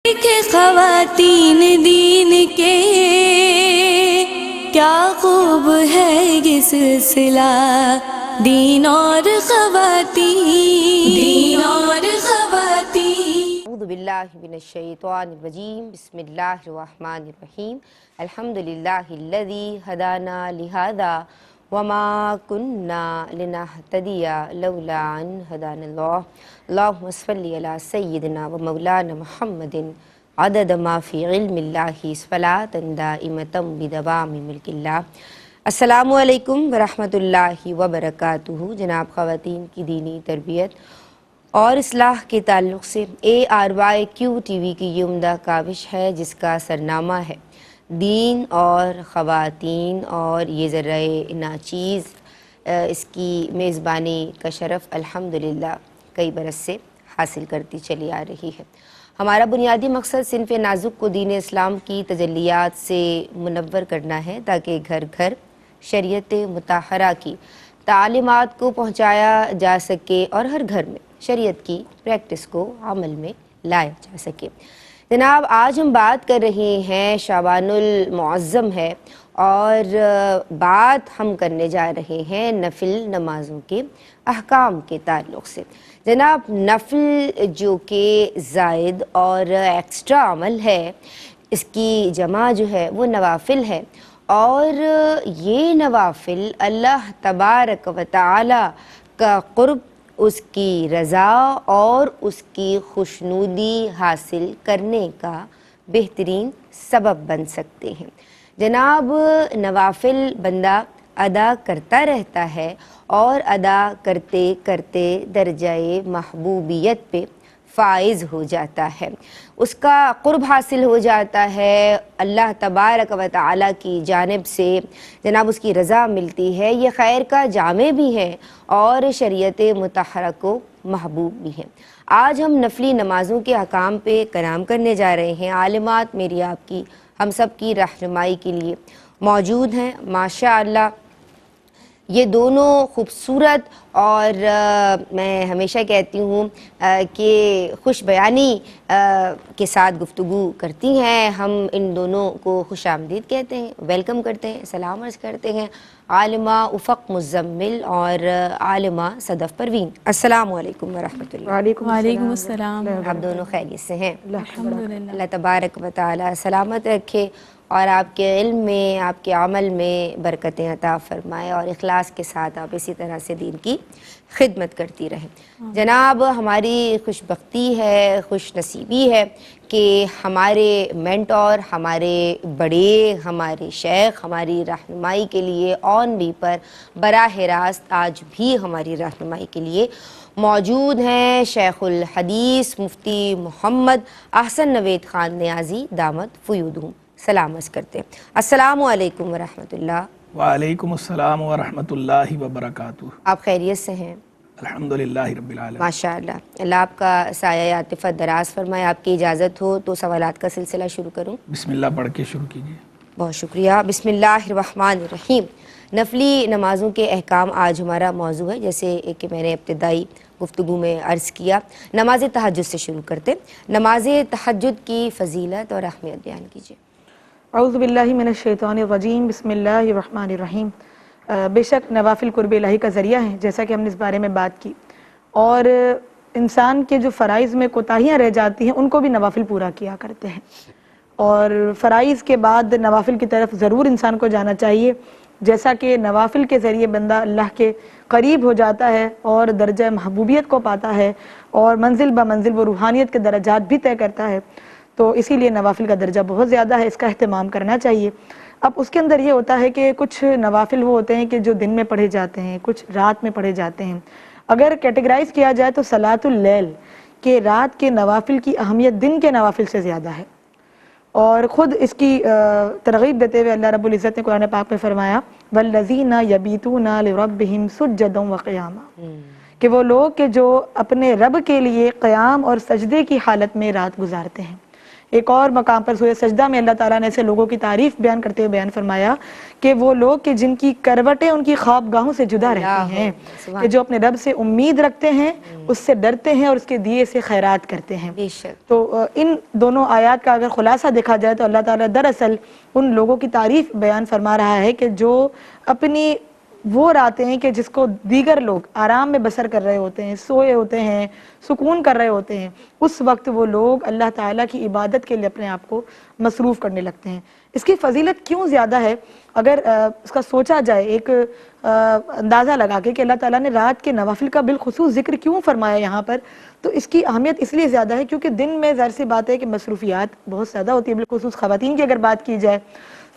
کہ خواتین دین کے کیا خوب ہے یہ سلسلہ، دین اور خواتین اعوذ باللہ من الشیطان الرجیم، بسم اللہ الرحمن الرحیم، الحمدللہ الذی ہدانا لہذا وما کننا لنہتدی لولا ان ہدانا اللہ، اللہم صلی علی سیدنا و مولانا محمد عدد ما فی علم اللہ صلاۃ دائمۃ بدوام ملک اللہ۔ السلام علیکم ورحمۃ اللہ وبرکاتہ۔ جناب خواتین کی دینی تربیت اور اصلاح کے تعلق سے ARYQ ٹی وی کی یہ عمدہ کاوش ہے جس کا سرنامہ ہے دین اور خواتین، اور یہ ذرائع ناچیز اس کی میزبانی کا شرف الحمدللہ کئی برس سے حاصل کرتی چلی آ رہی ہے۔ ہمارا بنیادی مقصد صنف نازک کو دین اسلام کی تجلیات سے منور کرنا ہے تاکہ گھر گھر شریعت مطہرہ کی تعلیمات کو پہنچایا جا سکے اور ہر گھر میں شریعت کی پریکٹس کو عمل میں لایا جا سکے۔ جناب، آج ہم بات کر رہے ہیں شعبان المعظم ہے، اور بات ہم کرنے جا رہے ہیں نفل نمازوں کے احکام کے تعلق سے۔ جناب، نفل جو کہ زائد اور ایکسٹرا عمل ہے، اس کی جمع جو ہے وہ نوافل ہے، اور یہ نوافل اللہ تبارک و تعالی کا قرب، اس کی رضا اور اس کی خوشنودی حاصل کرنے کا بہترین سبب بن سکتے ہیں۔ جناب، نوافل بندہ ادا کرتا رہتا ہے اور ادا کرتے کرتے درجہ محبوبیت پہ فائز ہو جاتا ہے، اس کا قرب حاصل ہو جاتا ہے، اللہ تبارک و تعالیٰ کی جانب سے جناب اس کی رضا ملتی ہے، یہ خیر کا جامع بھی ہے اور شریعت مطہرہ کو محبوب بھی ہے۔ آج ہم نفلی نمازوں کے احکام پہ کلام کرنے جا رہے ہیں۔ عالمات میری آپ کی ہم سب کی رہنمائی کے لیے موجود ہیں ماشاءاللہ۔ یہ دونوں خوبصورت اور میں ہمیشہ کہتی ہوں کہ خوش بیانی کے ساتھ گفتگو کرتی ہیں۔ ہم ان دونوں کو خوش آمدید کہتے ہیں، ویلکم کرتے ہیں، سلام عرض کرتے ہیں۔ عالمہ افق مزمل اور عالمہ صدف پروین، السلام علیکم ورحمۃ اللہ۔ وعلیکم السلام۔ آپ دونوں خیریت سے ہیں؟ الحمدللہ۔ اللہ تبارک و تعالی سلامت رکھے اور آپ کے علم میں، آپ کے عمل میں برکتیں عطا فرمائے، اور اخلاص کے ساتھ آپ اسی طرح سے دین کی خدمت کرتی رہیں۔ جناب، ہماری خوش بختی ہے، خوش نصیبی ہے کہ ہمارے مینٹور، ہمارے بڑے، ہمارے شیخ ہماری رہنمائی کے لیے آن بھی پر براہ راست آج بھی ہماری رہنمائی کے لیے موجود ہیں شیخ الحدیث مفتی محمد احسن نوید خان نیازی دامت فیودہم۔ سلام عرض کرتے ہیں، السلام علیکم ورحمۃ اللہ۔ وعلیکم السلام ورحمۃ اللہ وبرکاتہ۔ آپ خیریت سے ہیں؟ الحمدللہ رب العالمین۔ ماشاءاللہ، اللہ آپ کا سایہ عاطفت دراز فرمائے۔ آپ کی اجازت ہو تو سوالات کا سلسلہ شروع کروں؟ بسم اللہ پڑھ کے شروع کیجیے۔ بہت شکریہ۔ بسم اللہ الرحمن الرحیم۔ نفلی نمازوں کے احکام آج ہمارا موضوع ہے، جیسے کہ میں نے ابتدائی گفتگو میں عرض کیا۔ نماز تہجد سے شروع کرتے۔ نماز تہجد کی فضیلت اور اہمیت بیان کیجیے۔ اعوذ باللہ من الشیطان الرجیم، بسم اللہ الرحمن الرحیم۔ بے شک نوافل قرب الہی کا ذریعہ ہیں، جیسا کہ ہم نے اس بارے میں بات کی، اور انسان کے جو فرائض میں کوتاہیاں رہ جاتی ہیں ان کو بھی نوافل پورا کیا کرتے ہیں، اور فرائض کے بعد نوافل کی طرف ضرور انسان کو جانا چاہیے، جیسا کہ نوافل کے ذریعے بندہ اللہ کے قریب ہو جاتا ہے اور درجہ محبوبیت کو پاتا ہے، اور منزل بہ منزل وہ روحانیت کے درجات بھی طے کرتا ہے۔ تو اسی لیے نوافل کا درجہ بہت زیادہ ہے، اس کا اہتمام کرنا چاہیے۔ اب اس کے اندر یہ ہوتا ہے کہ کچھ نوافل وہ ہوتے ہیں کہ جو دن میں پڑھے جاتے ہیں، کچھ رات میں پڑھے جاتے ہیں۔ اگر کیٹیگرائز کیا جائے تو صلاۃ اللیل کہ رات کے نوافل کی اہمیت دن کے نوافل سے زیادہ ہے، اور خود اس کی ترغیب دیتے ہوئے اللہ رب العزت نے قرآن پاک میں فرمایا والذین یبیتون لربہم سجدا وقیاما، کہ وہ لوگ کہ جو اپنے رب کے لیے قیام اور سجدے کی حالت میں رات گزارتے ہیں، ایک اور مقام پر سورہ سجدہ میں اللہ تعالیٰ نے ایسے لوگوں کی تعریف بیان کرتے ہوئے بیان فرمایا کہ وہ لوگ کہ جن کی کروٹیں ان کی خوابگاہوں سے جدا رہتی ہیں، کہ جو اپنے رب سے امید رکھتے ہیں، اس سے ڈرتے ہیں اور اس کے دیے سے خیرات کرتے ہیں۔ بے شک۔ تو ان دونوں آیات کا اگر خلاصہ دیکھا جائے تو اللہ تعالیٰ دراصل ان لوگوں کی تعریف بیان فرما رہا ہے کہ جو اپنی وہ راتیں ہیں کہ جس کو دیگر لوگ آرام میں بسر کر رہے ہوتے ہیں، سوئے ہوتے ہیں، سکون کر رہے ہوتے ہیں، اس وقت وہ لوگ اللہ تعالیٰ کی عبادت کے لیے اپنے آپ کو مصروف کرنے لگتے ہیں۔ اس کی فضیلت کیوں زیادہ ہے اگر اس کا سوچا جائے، ایک اندازہ لگا کے کہ اللہ تعالیٰ نے رات کے نوافل کا بالخصوص ذکر کیوں فرمایا یہاں پر، تو اس کی اہمیت اس لیے زیادہ ہے کیونکہ دن میں ظاہر سی بات ہے کہ مصروفیات بہت زیادہ ہوتی ہے، بالخصوص خواتین کی اگر بات کی جائے،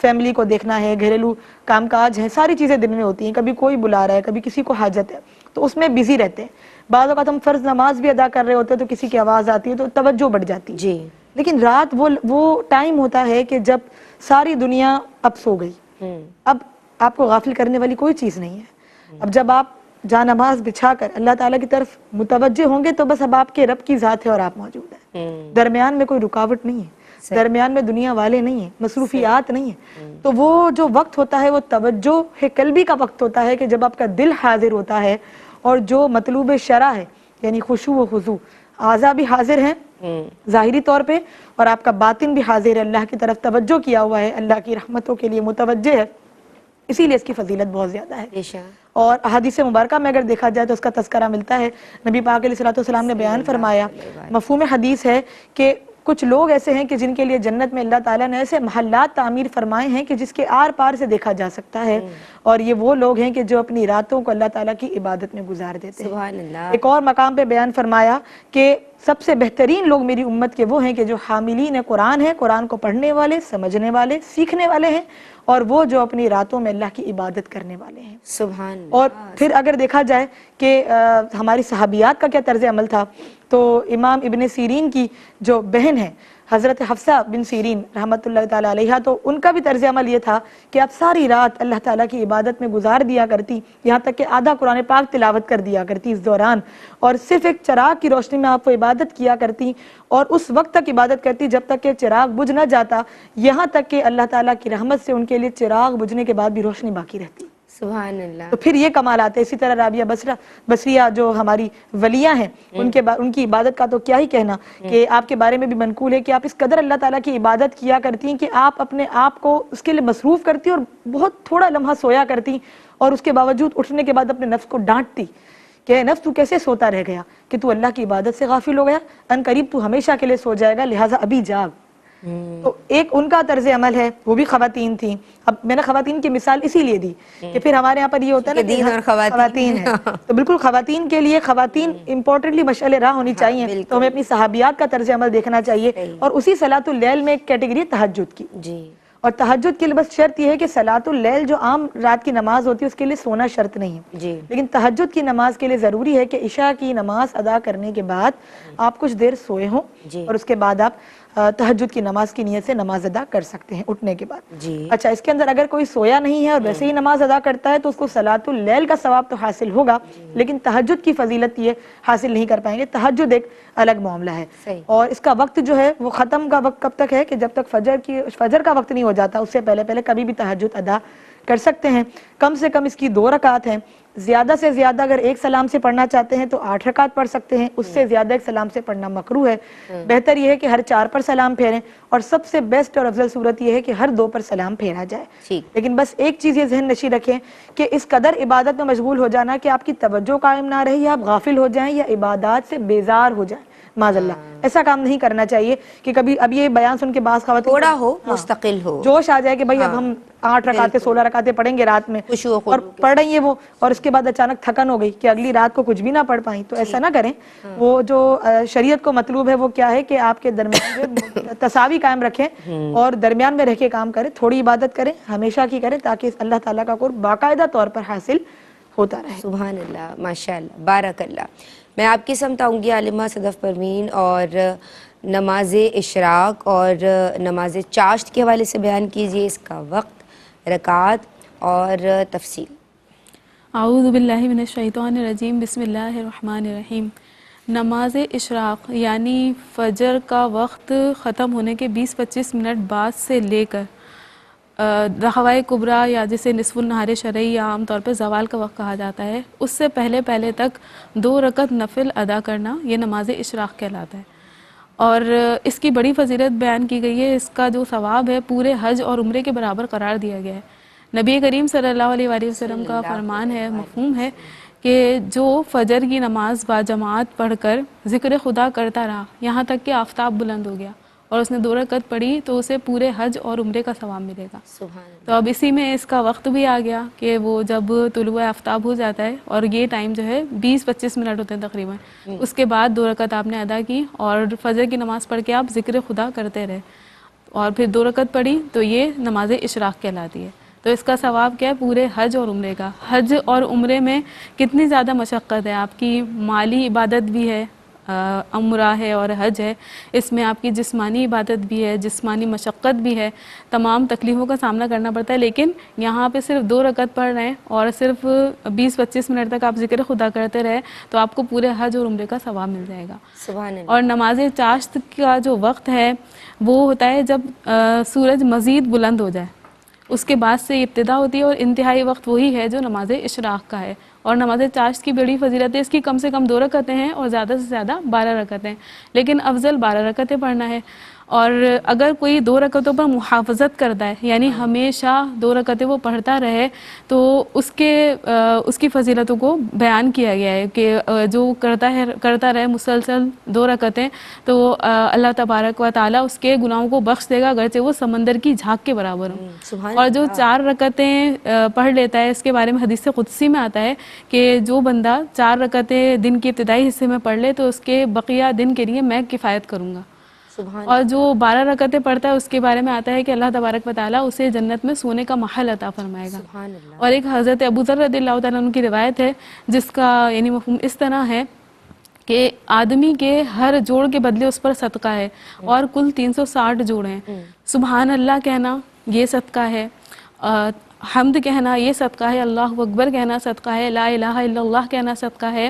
فیملی کو دیکھنا ہے، گھریلو کام کاج ہیں، ساری چیزیں دن میں ہوتی ہیں، کبھی کوئی بلا رہا ہے، کبھی کسی کو حاجت ہے، تو اس میں بزی رہتے ہیں۔ بعض اوقات ہم فرض نماز بھی ادا کر رہے ہوتے ہیں تو کسی کی آواز آتی ہے تو توجہ بڑھ جاتی ہے، جی۔ لیکن رات وہ ٹائم ہوتا ہے کہ جب ساری دنیا اب سو گئی، اب آپ کو غافل کرنے والی کوئی چیز نہیں ہے۔ اب جب آپ جا نماز بچھا کر اللہ تعالیٰ کی طرف متوجہ ہوں گے تو بس اب آپ کے رب کی ذات ہے اور آپ موجود ہیں، درمیان میں کوئی رکاوٹ نہیں ہے، درمیان میں دنیا والے نہیں ہیں، مصروفیات نہیں ہیں۔ تو وہ جو وقت ہوتا ہے وہ توجہ قلبی کا وقت ہوتا ہے کہ جب آپ کا دل حاضر ہوتا ہے اور جو مطلوب شرع ہے یعنی خشوع و خضوع، اعضاء بھی حاضر ہیں ظاہری طور پہ اور آپ کا باطن بھی حاضر ہے، اللہ کی طرف توجہ کیا ہوا ہے، اللہ کی رحمتوں کے لیے متوجہ ہے، اسی لیے اس کی فضیلت بہت زیادہ ہے۔ اور احادیث مبارکہ میں اگر دیکھا جائے تو اس کا تذکرہ ملتا ہے، نبی پاک علیہ الصلوۃ والسلام نے بیان فرمایا، مفہوم حدیث ہے کہ کچھ لوگ ایسے ہیں کہ جن کے لیے جنت میں اللہ تعالیٰ نے ایسے محلات تعمیر فرمائے ہیں کہ جس کے آر پار سے دیکھا جا سکتا ہے، اور یہ وہ لوگ ہیں کہ جو اپنی راتوں کو اللہ تعالیٰ کی عبادت میں گزار دیتے ہیں۔ سبحان اللہ۔ ایک اور مقام پہ بیان فرمایا کہ سب سے بہترین لوگ میری امت کے وہ ہیں کہ جو حاملین قرآن ہیں، قرآن کو پڑھنے والے، سمجھنے والے، سیکھنے والے ہیں، اور وہ جو اپنی راتوں میں اللہ کی عبادت کرنے والے ہیں۔ سبحان اللہ۔ اور پھر اگر دیکھا جائے کہ ہماری صحابیات کا کیا طرز عمل تھا، تو امام ابن سیرین کی جو بہن ہے حضرت حفصہ بن سیرین رحمۃ اللہ تعالیٰ علیہ، تو ان کا بھی طرز عمل یہ تھا کہ آپ ساری رات اللہ تعالیٰ کی عبادت میں گزار دیا کرتی، یہاں تک کہ آدھا قرآن پاک تلاوت کر دیا کرتی اس دوران، اور صرف ایک چراغ کی روشنی میں آپ وہ عبادت کیا کرتی، اور اس وقت تک عبادت کرتی جب تک کہ چراغ بجھ نہ جاتا، یہاں تک کہ اللہ تعالیٰ کی رحمت سے ان کے لیے چراغ بجھنے کے بعد بھی روشنی باقی رہتی۔ سبحان اللہ۔ تو پھر یہ کمالات ہے۔ اسی طرح رابعہ بصریہ جو ہماری ولیہ ہیں، ان کی عبادت کا تو کیا ہی کہنا، کہ آپ کے بارے میں بھی منقول ہے کہ آپ اس قدر اللہ تعالیٰ کی عبادت کیا کرتی ہیں کہ آپ اپنے آپ کو اس کے لیے مصروف کرتی اور بہت تھوڑا لمحہ سویا کرتی، اور اس کے باوجود اٹھنے کے بعد اپنے نفس کو ڈانٹتی کہ اے نفس تو کیسے سوتا رہ گیا، کہ تو اللہ کی عبادت سے غافل ہو گیا، ان قریب تو ہمیشہ کے لیے سو جائے گا، لہٰذا ابھی جاگ۔ تو ایک ان کا طرز عمل ہے، وہ بھی خواتین تھیں۔ اب میں نے خواتین کی مثال اسی لیے دی کہ پھر ہمارے یہاں پر یہ ہوتا ہے نا دین اور خواتین ہیں، تو بالکل خواتین کے لیے خواتین امپورٹنٹلی مشعل راہ ہونی چاہیے، تو ہمیں اپنی صحابیات کا طرز عمل دیکھنا چاہیے، اور اسی صلاۃ اللیل میں ایک کیٹیگری تہجد کی، اور تہجد کے لیے بس شرط یہ ہے کہ صلاۃ اللیل جو عام رات کی نماز ہوتی ہے اس کے لیے سونا شرط نہیں ہے، لیکن تہجد کی نماز کے لیے ضروری ہے کہ عشاء کی نماز ادا کرنے کے بعد آپ کچھ دیر سوئے ہوں، اور اس کے بعد آپ تہجد کی نماز کی نیت سے نماز ادا کر سکتے ہیں اٹھنے کے بعد۔ اچھا، اس کے اندر اگر کوئی سویا نہیں ہے اور ویسے ہی نماز ادا کرتا ہے تو اس کو صلاۃ اللیل کا ثواب تو حاصل ہوگا، لیکن تہجد کی فضیلت یہ حاصل نہیں کر پائیں گے۔ تہجد ایک الگ معاملہ ہے، اور اس کا وقت جو ہے وہ ختم کا وقت کب تک ہے کہ جب تک فجر کا وقت نہیں ہو جاتا، اس سے پہلے کبھی بھی تہجد ادا کر سکتے ہیں۔ کم سے کم اس کی 2 رکعت ہیں، زیادہ سے زیادہ اگر ایک سلام سے پڑھنا چاہتے ہیں تو 8 رکعت پڑھ سکتے ہیں، اس سے زیادہ ایک سلام سے پڑھنا مکروہ ہے۔ بہتر یہ ہے کہ ہر 4 پر سلام پھیریں، اور سب سے بیسٹ اور افضل صورت یہ ہے کہ ہر 2 پر سلام پھیرا جائے۔ لیکن بس ایک چیز یہ ذہن نشی رکھیں کہ اس قدر عبادت میں مشغول ہو جانا کہ آپ کی توجہ قائم نہ رہے، یا آپ غافل ہو جائیں یا عبادات سے بیزار ہو جائیں، معاذ اللہ، ایسا کام نہیں کرنا چاہیے کہ کبھی اب یہ بیان سن کے بعض خواتین تھوڑا ہو مستقل ہو، جوش آ جائے کہ بھائی اب ہم 8 رکعتیں 16 رکعتیں پڑھیں گے رات میں، اور پڑھ رہی ہیں وہ، اور اس کے بعد اچانک تھکن ہو گئی کہ اگلی رات کو کچھ بھی نہ پڑھ پائیں، تو ایسا نہ کریں۔ وہ جو شریعت کو مطلوب ہے وہ کیا ہے کہ آپ کے درمیان میں تساوی قائم رکھیں اور درمیان میں رہ کے کام کریں، تھوڑی عبادت کریں، ہمیشہ کی کریں، تاکہ اللہ تعالیٰ کا قرب باقاعدہ طور پر حاصل ہوتا رہے۔ سبحان اللہ، ماشاء اللہ، بارک اللہ۔ میں آپ کی سمت آؤں گی عالمہ صدف پروین، اور نماز اشراق اور نماز چاشت کے حوالے سے بیان کیجیے، اس کا وقت، رکعات اور تفصیل۔ اعوذ باللہ من الشیطان الرجیم، بسم اللہ الرحمن الرحیم۔ نماز اشراق یعنی فجر کا وقت ختم ہونے کے 20-25 منٹ بعد سے لے کر رخوائے کبریٰ یا جسے نصف النہار شرعی یا عام طور پہ زوال کا وقت کہا جاتا ہے، اس سے پہلے تک 2 رکعت نفل ادا کرنا یہ نماز اشراق کہلاتا ہے، اور اس کی بڑی فضیلت بیان کی گئی ہے۔ اس کا جو ثواب ہے پورے حج اور عمرے کے برابر قرار دیا گیا ہے۔ نبی کریم صلی اللہ علیہ وآلہ وسلم کا فرمان ہے، مفہوم ہے کہ جو فجر کی نماز با جماعت پڑھ کر ذکر خدا کرتا رہا یہاں تک کہ آفتاب بلند ہو گیا اور اس نے 2 رکعت پڑھی تو اسے پورے حج اور عمرے کا ثواب ملے گا۔ سبحان اللہ۔ تو اب اسی میں اس کا وقت بھی آ گیا کہ وہ جب طلوع آفتاب ہو جاتا ہے، اور یہ ٹائم جو ہے 20-25 منٹ ہوتے ہیں تقریباً، اس کے بعد 2 رکعت آپ نے ادا کی اور فجر کی نماز پڑھ کے آپ ذکر خدا کرتے رہے اور پھر 2 رکعت پڑھی تو یہ نماز اشراق کہلاتی ہے۔ تو اس کا ثواب کیا ہے؟ پورے حج اور عمرے کا۔ حج اور عمرے میں کتنی زیادہ مشقت ہے، آپ کی مالی عبادت بھی ہے، عمرہ ہے اور حج ہے، اس میں آپ کی جسمانی عبادت بھی ہے، جسمانی مشقت بھی ہے، تمام تکلیفوں کا سامنا کرنا پڑتا ہے، لیکن یہاں پہ صرف 2 رکعت پڑھ رہے ہیں اور صرف 20-25 منٹ تک آپ ذکر خدا کرتے رہے تو آپ کو پورے حج اور عمرے کا ثواب مل جائے گا۔ سبحان اللہ۔ اور نماز چاشت کا جو وقت ہے وہ ہوتا ہے جب سورج مزید بلند ہو جائے، اس کے بعد سے ابتدا ہوتی ہے، اور انتہائی وقت وہی ہے جو نماز اشراق کا ہے۔ اور نماز چاشت کی بڑی فضیلت ہے، اس کی کم سے کم 2 رکعتیں ہیں اور زیادہ سے زیادہ 12 رکعتیں، لیکن افضل 12 رکعتیں پڑھنا ہے۔ اور اگر کوئی 2 رکعتوں پر محافظت کرتا ہے، یعنی ہمیشہ 2 رکعتیں وہ پڑھتا رہے، تو اس کی فضیلتوں کو بیان کیا گیا ہے کہ جو کرتا رہے مسلسل 2 رکعتیں، تو اللہ تبارک و تعالیٰ اس کے گناہوں کو بخش دے گا اگرچہ وہ سمندر کی جھاگ کے برابر ہوں۔ اور جو 4 رکعتیں پڑھ لیتا ہے، اس کے بارے میں حدیث قدسی میں آتا ہے کہ جو بندہ 4 رکعتیں دن کے ابتدائی حصے میں پڑھ لے تو اس کے بقیہ دن کے لیے میں کفایت کروں گا۔ اور جو 12 رکعتیں پڑھتا ہے اس کے بارے میں آتا ہے کہ اللہ تبارک و تعالیٰ اسے جنت میں سونے کا محل عطا فرمائے گا۔ اور ایک حضرت ابو ذر رضی اللہ تعالیٰ عنہ کی روایت ہے جس کا یعنی مفہوم اس طرح ہے کہ آدمی کے ہر جوڑ کے بدلے اس پر صدقہ ہے، اور کل 360 جوڑ ہیں۔ سبحان اللہ کہنا یہ صدقہ ہے، حمد کہنا یہ صدقہ ہے، اللہ اکبر کہنا صدقہ ہے، لا الہ الا اللہ کہنا صدقہ ہے،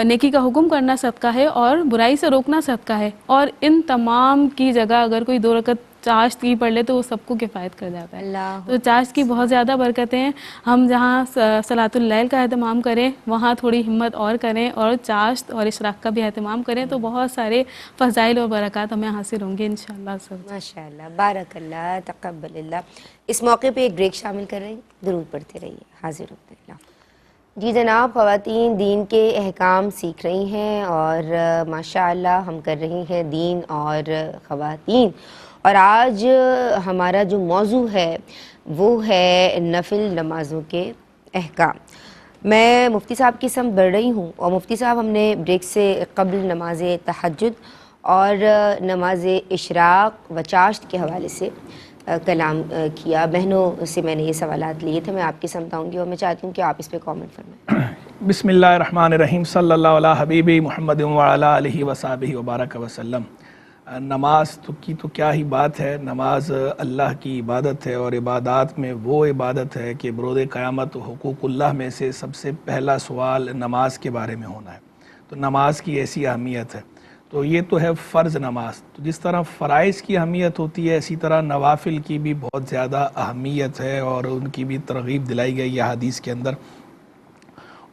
نیکی کا حکم کرنا صدقہ ہے، اور برائی سے روکنا صدقہ ہے۔ اور ان تمام کی جگہ اگر کوئی 2 رکعت چاشت کی پڑھ لے تو وہ سب کو کفایت کر جاتا ہے۔ تو چاشت کی بہت زیادہ برکتیں ہیں، ہم جہاں صلاۃ اللیل کا اہتمام کریں وہاں تھوڑی ہمت اور کریں، اور چاشت اور اشراق کا بھی اہتمام کریں تو بہت سارے فضائل اور برکات ہمیں حاصل ہوں گے انشاءاللہ۔ ماشاء اللہ، بارک اللہ، تقبل اللہ۔ اس موقع پہ ایک بریک شامل کر رہے ہیں، درود پڑھتے رہیے، حاضر ہوتے اللہ۔ جی جناب، خواتین دین کے احکام سیکھ رہی ہیں اور ماشاءاللہ ہم کر رہی ہیں دین اور خواتین، اور آج ہمارا جو موضوع ہے وہ ہے نفل نمازوں کے احکام۔ میں مفتی صاحب کی سمت بڑھ رہی ہوں، اور مفتی صاحب ہم نے بریک سے قبل نماز تہجد اور نماز اشراق و چاشت کے حوالے سے کلام کیا۔ بہنوں سے میں نے یہ سوالات لیے تھے، میں آپ کی سمت آؤں گی اور میں چاہتی ہوں کہ آپ اس پہ کامنٹ فرمائیں۔ بسم اللہ الرحمن الرحیم، صلی اللہ علیہ حبیبی محمد وعلی آلہ وصحبہ وبارک وسلم۔ نماز کی تو کیا ہی بات ہے، نماز اللہ کی عبادت ہے، اور عبادات میں وہ عبادت ہے کہ بروز قیامت حقوق اللہ میں سے سب سے پہلا سوال نماز کے بارے میں ہونا ہے۔ تو نماز کی ایسی اہمیت ہے، تو یہ تو ہے فرض نماز۔ تو جس طرح فرائض کی اہمیت ہوتی ہے اسی طرح نوافل کی بھی بہت زیادہ اہمیت ہے، اور ان کی بھی ترغیب دلائی گئی ہے حدیث کے اندر،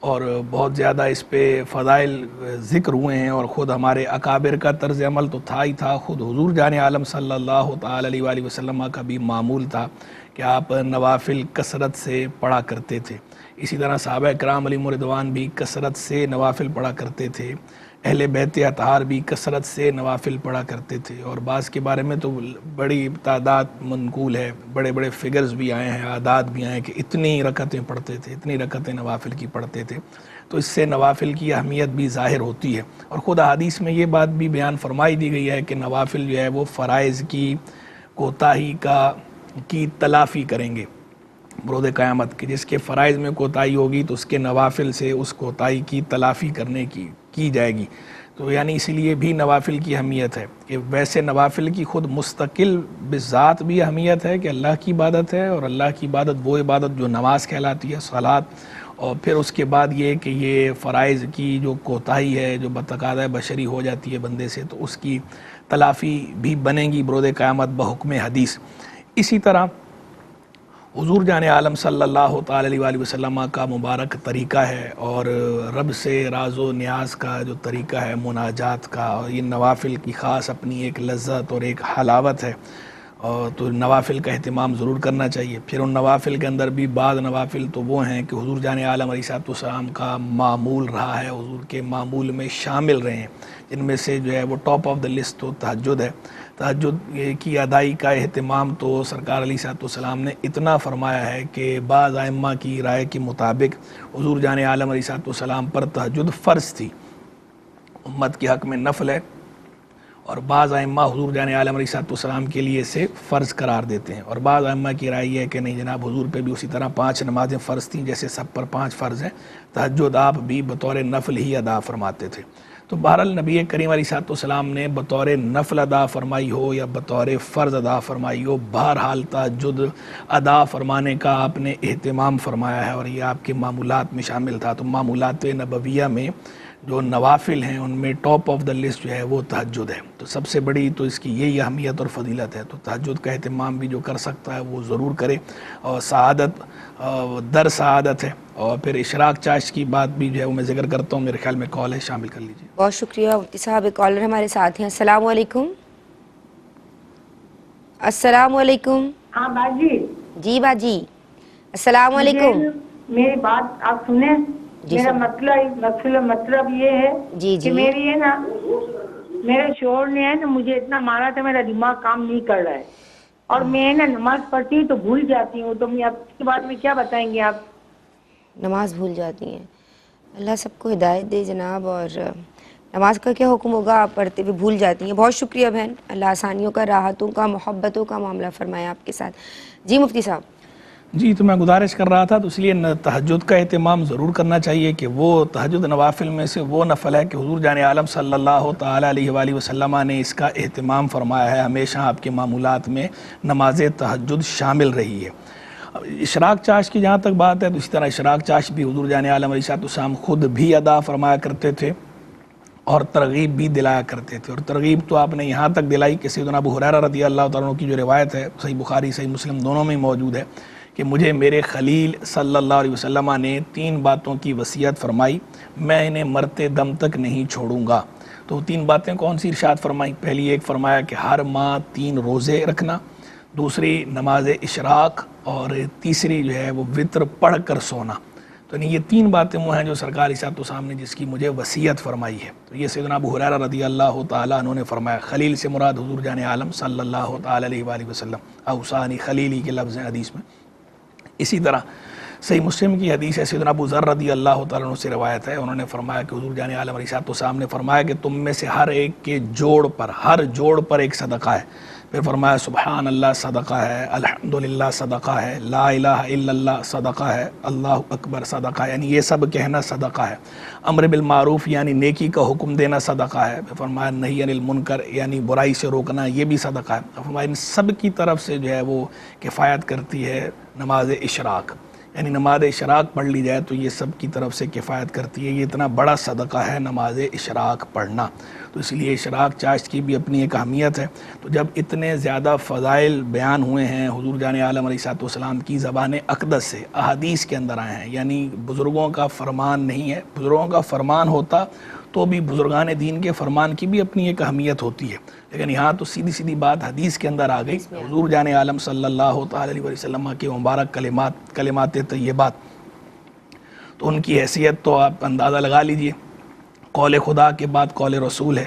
اور بہت زیادہ اس پہ فضائل ذکر ہوئے ہیں، اور خود ہمارے اکابر کا طرز عمل تو تھا ہی تھا، خود حضور جان عالم صلی اللہ تعالی علیہ وآلہ وسلم کا بھی معمول تھا کہ آپ نوافل کثرت سے پڑھا کرتے تھے۔ اسی طرح صحابہ کرام علیہم رضوان بھی کثرت سے نوافل پڑھا کرتے تھے، اہل بیت اطہار بھی کثرت سے نوافل پڑھا کرتے تھے، اور بعض کے بارے میں تو بڑی تعداد منقول ہے، بڑے بڑے فگرز بھی آئے ہیں، اعداد بھی آئے ہیں کہ اتنی رکعتیں پڑھتے تھے، اتنی رکعتیں نوافل کی پڑھتے تھے۔ تو اس سے نوافل کی اہمیت بھی ظاہر ہوتی ہے، اور خود حدیث میں یہ بات بھی بیان فرمائی دی گئی ہے کہ نوافل جو ہے وہ فرائض کی کوتاہی کی تلافی کریں گے بروز قیامت کے۔ جس کے فرائض میں کوتاہی ہوگی تو اس کے نوافل سے اس کوتاہی کی تلافی کرنے کی جائے گی۔ تو یعنی اسی لیے بھی نوافل کی اہمیت ہے کہ ویسے نوافل کی خود مستقل بذات بھی اہمیت ہے کہ اللہ کی عبادت ہے، اور اللہ کی عبادت وہ عبادت جو نماز کہلاتی ہے، صلاۃ، اور پھر اس کے بعد یہ کہ یہ فرائض کی جو کوتاہی ہے جو بتقاضۂ بشری ہو جاتی ہے بندے سے، تو اس کی تلافی بھی بنے گی برود قیامت بحکم حدیث۔ اسی طرح حضور جان عالم صلی اللہ تعالی علیہ وآلہ وسلم کا مبارک طریقہ ہے اور رب سے راز و نیاز کا جو طریقہ ہے مناجات کا، اور یہ نوافل کی خاص اپنی ایک لذت اور ایک حلاوت ہے، اور تو نوافل کا اہتمام ضرور کرنا چاہیے۔ پھر ان نوافل کے اندر بھی بعض نوافل تو وہ ہیں کہ حضور جان عالم علیہ السلام کا معمول رہا ہے، حضور کے معمول میں شامل رہے ہیں، جن میں سے جو ہے وہ ٹاپ آف دا لسٹ تو تہجد ہے۔ تہجد کی ادائی کا اہتمام تو سرکار علیہ السلام نے اتنا فرمایا ہے کہ بعض ائمہ کی رائے کے مطابق حضور جان عالم علیہ السلام پر تہجد فرض تھی، امت کے حق میں نفل ہے، اور بعض ائمہ حضور جان عالم علیہ السلام کے لیے اسے فرض قرار دیتے ہیں، اور بعض ائمہ کی رائے یہ ہے کہ نہیں جناب، حضور پہ بھی اسی طرح 5 نمازیں فرض تھیں جیسے سب پر 5 فرض ہیں، تہجد آپ بھی بطور نفل ہی ادا فرماتے تھے۔ تو بہرحال نبی کریم علیہ السلام نے بطور نفل ادا فرمائی ہو یا بطور فرض ادا فرمائی ہو، بہرحال تہجد ادا فرمانے کا آپ نے اہتمام فرمایا ہے، اور یہ آپ کے معمولات میں شامل تھا۔ تو معمولات نبویہ میں جو نوافل ہیں ان میں ٹاپ آف دا لسٹ جو ہے وہ تہجد ہے، تو سب سے بڑی تو اس کی یہی اہمیت اور فضیلت ہے۔ تو تہجد کا اہتمام بھی جو کر سکتا ہے وہ ضرور کرے، اور سعادت در سعادت ہے۔ اور پھر اشراق چاشت کی بات بھی جو ہے وہ میں ذکر کرتا ہوں، میرے خیال میں کال ہے، شامل کر لیجیے۔ بہت شکریہ مفتی صاحب، ایک کالر ہمارے ساتھ ہیں۔ السلام علیکم۔ السلام علیکم۔ ہاں باجی جی باجی، السلام علیکم۔ میری بات آپ سنیں، میرا مطلب یہ ہے کہ میری ہے نا، میرے شوہر نے ہے نا مجھے اتنا مارا تھا، میرا دماغ کام نہیں کر رہا ہے، اور میں نا نماز پڑھتی ہوں تو بھول جاتی ہوں، تو میں اب کے بعد میں کیا بتائیں گے آپ؟ نماز بھول جاتی ہیں، اللہ سب کو ہدایت دے جناب۔ اور نماز کا کیا حکم ہوگا، آپ پڑھتے ہوئے بھول جاتی ہیں۔ بہت شکریہ بہن، اللہ آسانیوں کا، راحتوں کا، محبتوں کا معاملہ فرمایا آپ کے ساتھ۔ جی مفتی صاحب۔ جی، تو میں گزارش کر رہا تھا، تو اس لیے تہجد کا اہتمام ضرور کرنا چاہیے کہ وہ تہجد نوافل میں سے وہ نفل ہے کہ حضور جان عالم صلی اللہ تعالی علیہ وآلہ وسلم نے اس کا اہتمام فرمایا ہے، ہمیشہ آپ کے معمولات میں نماز تہجد شامل رہی ہے۔ اشراق چاشت کی جہاں تک بات ہے، تو اسی طرح اشراق چاشت بھی حضور جان عالم علیہ السلام خود بھی ادا فرمایا کرتے تھے اور ترغیب بھی دلایا کرتے تھے، اور ترغیب تو آپ نے یہاں تک دلائی کہ سیدنا ابو ہریرہ رضی اللہ تعالیٰ عنہ کی جو روایت ہے، صحیح بخاری صحیح مسلم دونوں میں موجود ہے، کہ مجھے میرے خلیل صلی اللہ علیہ وسلم نے 3 باتوں کی وصیت فرمائی، میں انہیں مرتے دم تک نہیں چھوڑوں گا۔ تو 3 باتیں کون سی ارشاد فرمائی؟ پہلی ایک فرمایا کہ ہر ماہ 3 روزے رکھنا، دوسری نماز اشراق، اور تیسری جو ہے وہ وطر پڑھ کر سونا۔ تو یہ 3 باتیں وہ ہیں جو سرکار علیہ السلام نے جس کی مجھے وصیت فرمائی ہے۔ تو یہ سیدنا ابو ہریرہ رضی اللہ تعالیٰ عنہ نے فرمایا۔ خلیل سے مراد حضور جان عالم صلی اللہ تعالیٰ علیہ وآلہ وسلم، اوصانی خلیلی کے لفظ ہیں حدیث میں۔ اسی طرح صحیح مسلم کی حدیث ہے، سیدنا ابو ذر رضی اللہ تعالیٰ عنہ سے روایت ہے، انہوں نے فرمایا کہ حضور جان عالم علیہ السلام نے فرمایا کہ تم میں سے ہر ایک کے ہر جوڑ پر ایک صدقہ ہے۔ پھر فرمایا سبحان اللہ صدقہ ہے، الحمدللہ صدقہ ہے، لا الہ الا اللہ صدقہ ہے، اللہ اکبر صدقہ ہے، یعنی یہ سب کہنا صدقہ ہے۔ امر بالمعروف یعنی نیکی کا حکم دینا صدقہ ہے۔ پھر فرمایا نہی عن المنکر یعنی برائی سے روکنا، یہ بھی صدقہ ہے۔ فرمایا ان سب کی طرف سے جو ہے وہ کفایت کرتی ہے نماز اشراق، یعنی نماز اشراق پڑھ لی جائے تو یہ سب کی طرف سے کفایت کرتی ہے۔ یہ اتنا بڑا صدقہ ہے نماز اشراق پڑھنا، تو اس لیے اشراق چاشت کی بھی اپنی ایک اہمیت ہے۔ تو جب اتنے زیادہ فضائل بیان ہوئے ہیں حضور جان عالم علیہ السلام کی زبان اقدس سے، احادیث کے اندر آئے ہیں، یعنی بزرگوں کا فرمان نہیں ہے، بزرگوں کا فرمان ہوتا تو بھی بزرگان دین کے فرمان کی بھی اپنی ایک اہمیت ہوتی ہے، لیکن یہاں تو سیدھی سیدھی بات حدیث کے اندر آ گئی۔ حضور جان عالم صلی اللہ تعالی علیہ وسلم کے مبارک کلمات طیبات، تو ان کی حیثیت تو آپ اندازہ لگا لیجئے۔ قول خدا کے بعد قول رسول ہے،